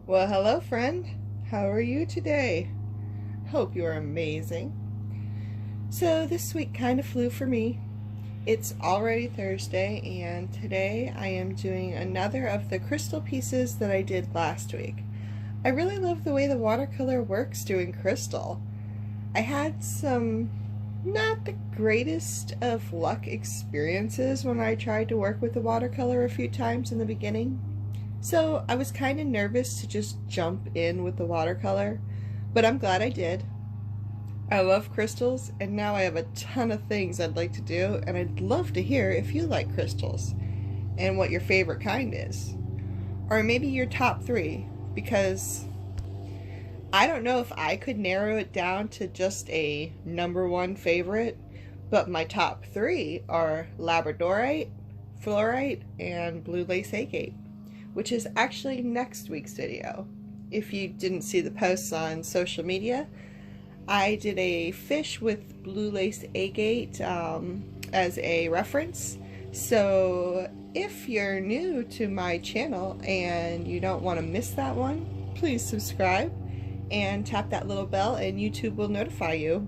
Well, hello friend. How are you today? Hope you're amazing. So this week kind of flew for me. It's already Thursday and today I am doing another of the crystal pieces that I did last week. I really love the way the watercolor works doing crystal. I had some not the greatest of luck experiences when I tried to work with the watercolor a few times in the beginning. So I was kind of nervous to just jump in with the watercolor, but I'm glad I did. I love crystals, and now I have a ton of things I'd like to do, and I'd love to hear if you like crystals and what your favorite kind is. Or maybe your top three, because I don't know if I could narrow it down to just a #1 favorite, but my top three are labradorite, fluorite, and blue lace agate, which is actually next week's video. If you didn't see the posts on social media, I did a fish with blue lace agate as a reference. So if you're new to my channel and you don't want to miss that one, please subscribe and tap that little bell and YouTube will notify you.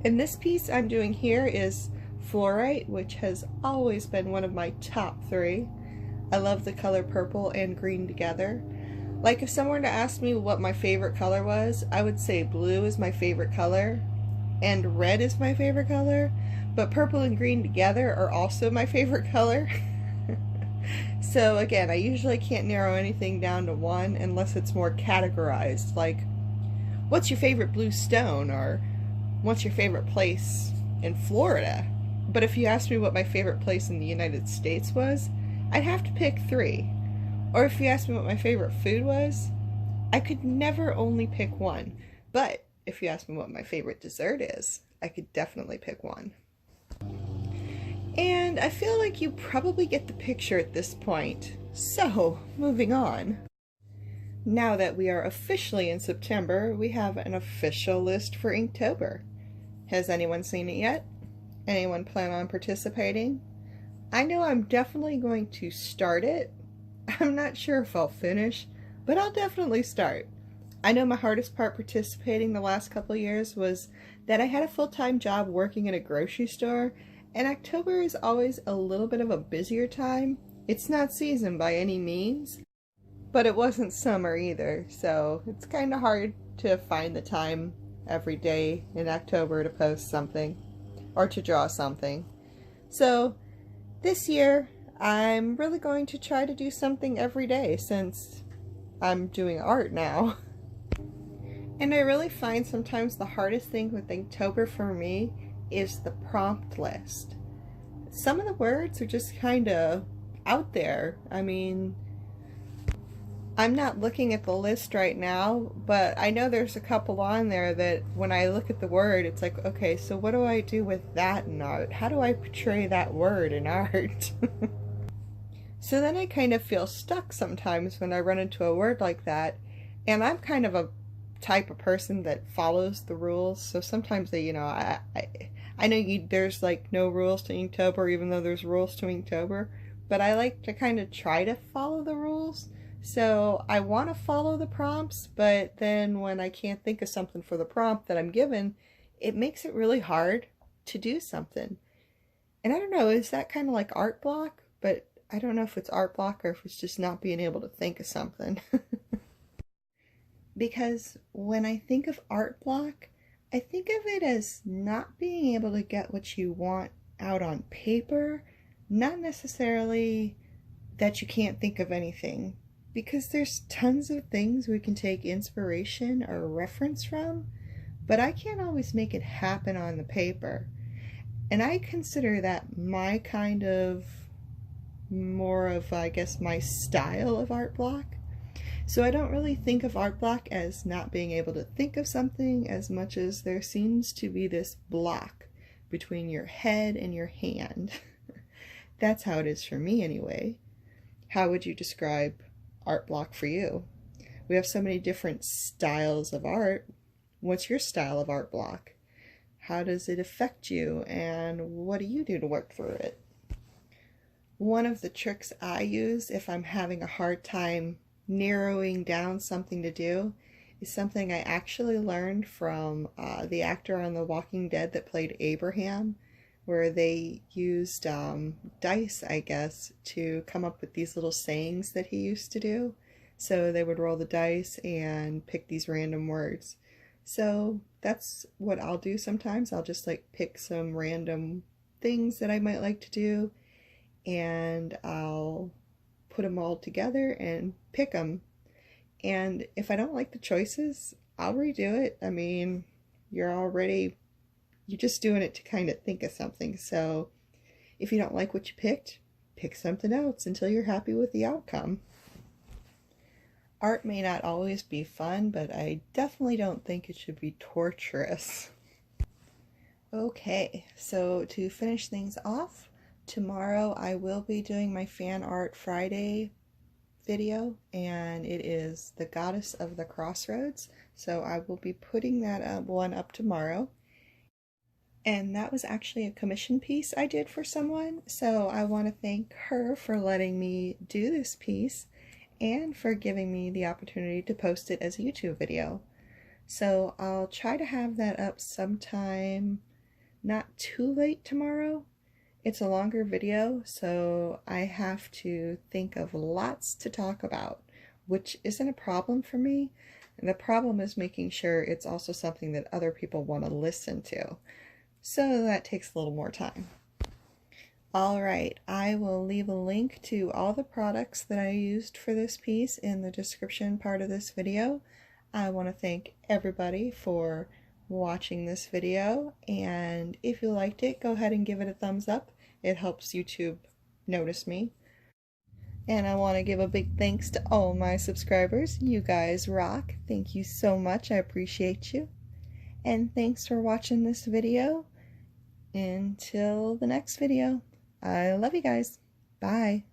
And this piece I'm doing here is fluorite, which has always been one of my top three. I love the color purple and green together. Like if someone were to ask me what my favorite color was, I would say blue is my favorite color and red is my favorite color, but purple and green together are also my favorite color. So again, I usually can't narrow anything down to one unless it's more categorized, like what's your favorite blue stone or what's your favorite place in Florida. But if you asked me what my favorite place in the United States was, I'd have to pick three. Or if you asked me what my favorite food was, I could never only pick one. But if you asked me what my favorite dessert is, I could definitely pick one. And I feel like you probably get the picture at this point. So, moving on. Now that we are officially in September, we have an official list for Inktober. Has anyone seen it yet? Anyone plan on participating? I know I'm definitely going to start it. I'm not sure if I'll finish, but I'll definitely start. I know my hardest part participating the last couple years was that I had a full-time job working at a grocery store, and October is always a little bit of a busier time. It's not season by any means, but it wasn't summer either, so it's kind of hard to find the time every day in October to post something or to draw something. So this year, I'm really going to try to do something every day since I'm doing art now. And I really find sometimes the hardest thing with Inktober for me is the prompt list. Some of the words are just kind of out there. I mean, I'm not looking at the list right now, but I know there's a couple on there that when I look at the word, it's like, okay, so what do I do with that in art? How do I portray that word in art? So then I kind of feel stuck sometimes when I run into a word like that, and I'm kind of a type of person that follows the rules, so sometimes they, I know there's like no rules to Inktober even though there's rules to Inktober, but I like to kind of try to follow the rules. So I want to follow the prompts, but then when I can't think of something for the prompt that I'm given, it makes it really hard to do something. And I don't know, is that kind of like art block? But I don't know if it's art block or if it's just not being able to think of something. Because when I think of art block, I think of it as not being able to get what you want out on paper, not necessarily that you can't think of anything. Because there's tons of things we can take inspiration or reference from, but I can't always make it happen on the paper. And I consider that my kind of more of, I guess, my style of art block. So I don't really think of art block as not being able to think of something as much as there seems to be this block between your head and your hand. That's how it is for me anyway. How would you describe art block for you? We have so many different styles of art. What's your style of art block? How does it affect you, and what do you do to work through it? One of the tricks I use if I'm having a hard time narrowing down something to do is something I actually learned from the actor on The Walking Dead that played Abraham, where they used dice, I guess, to come up with these little sayings that he used to do. So they would roll the dice and pick these random words. So that's what I'll do sometimes. I'll just like pick some random things that I might like to do, and I'll put them all together and pick them. And if I don't like the choices, I'll redo it. I mean, you're just doing it to kind of think of something. So if you don't like what you picked, pick something else until you're happy with the outcome. Art may not always be fun, but I definitely don't think it should be torturous. Okay, so to finish things off, tomorrow I will be doing my Fan Art Friday video, and it is the Goddess of the Crossroads. So I will be putting that one up tomorrow. And that was actually a commission piece I did for someone, so I want to thank her for letting me do this piece and for giving me the opportunity to post it as a YouTube video. So I'll try to have that up sometime not too late tomorrow. It's a longer video, so I have to think of lots to talk about, which isn't a problem for me. And the problem is making sure it's also something that other people want to listen to. So that takes a little more time. Alright, I will leave a link to all the products that I used for this piece in the description part of this video. I want to thank everybody for watching this video, and if you liked it, go ahead and give it a thumbs up. It helps YouTube notice me. And I want to give a big thanks to all my subscribers. You guys rock. Thank you so much. I appreciate you. And thanks for watching this video. Until the next video. I love you guys. Bye.